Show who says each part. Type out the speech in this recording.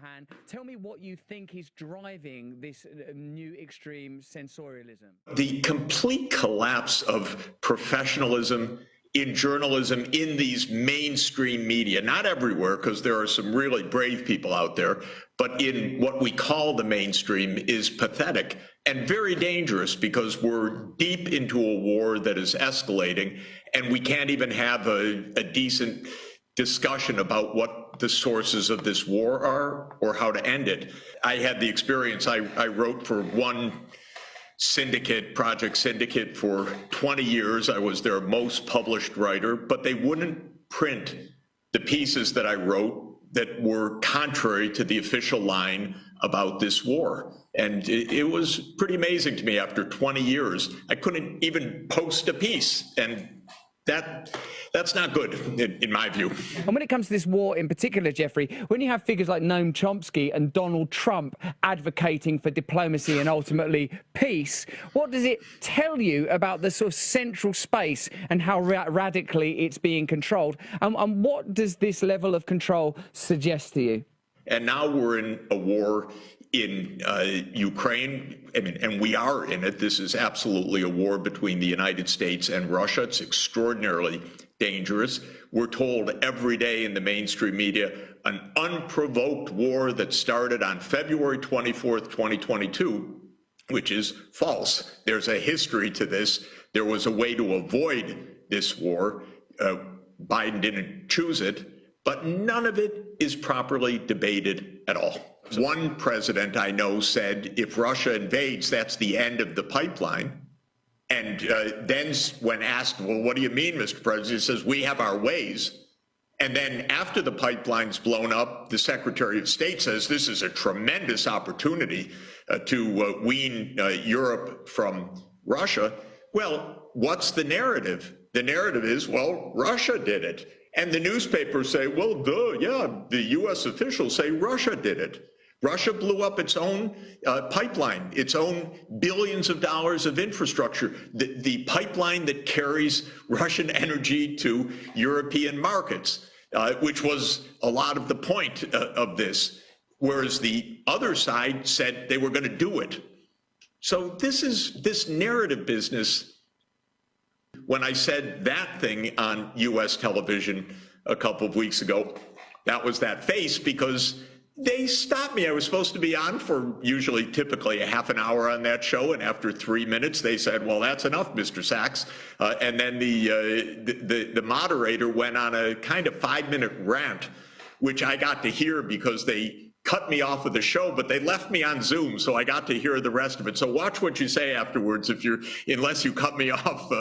Speaker 1: hand. Tell me what you think is driving this new extreme sensorialism.
Speaker 2: The complete collapse of professionalism in journalism in these mainstream media, not everywhere, because there are some really brave people out there, but in what we call the mainstream is pathetic and very dangerous, because we're deep into a war that is escalating, and we can't even have a decent discussion about what the sources of this war are or how to end it. I had the experience, I wrote for one Project Syndicate, for 20 years. I was their most published writer, but they wouldn't print the pieces that I wrote that were contrary to the official line about this war. And it was pretty amazing to me. After 20 years, I couldn't even post a piece. And that's not good, in my view.
Speaker 1: And when it comes to this war in particular, Jeffrey, when you have figures like Noam Chomsky and Donald Trump advocating for diplomacy and ultimately peace, what does it tell you about the sort of central space and how radically it's being controlled? And what does this level of control suggest to you?
Speaker 2: And now we're in a war in Ukraine, and we are in it. This is absolutely a war between the United States and Russia. It's extraordinarily dangerous. We're told every day in the mainstream media, an unprovoked war that started on February 24th, 2022, which is false. There's a history to this. There was a way to avoid this war. Biden didn't choose it, but none of it is properly debated at all. One president I know said, if Russia invades, that's the end of the pipeline. And then when asked, well, what do you mean, Mr. President? He says, we have our ways. And then after the pipeline's blown up, the Secretary of State says this is a tremendous opportunity to wean Europe from Russia. Well, what's the narrative? The narrative is, well, Russia did it. And the newspapers say, well, the U.S. officials say Russia did it. Russia blew up its own pipeline, its own billions of dollars of infrastructure, the pipeline that carries Russian energy to European markets, which was a lot of the point of this, whereas the other side said they were going to do it. So this narrative business. When I said that thing on U.S. television a couple of weeks ago, that was that face, because they stopped me. I was supposed to be on for typically a half an hour on that show, and after 3 minutes, they said, well, that's enough, Mr. Sachs. And then the moderator went on a kind of 5-minute rant, which I got to hear because they cut me off of the show, but they left me on Zoom, so I got to hear the rest of it. So watch what you say afterwards, unless you cut me off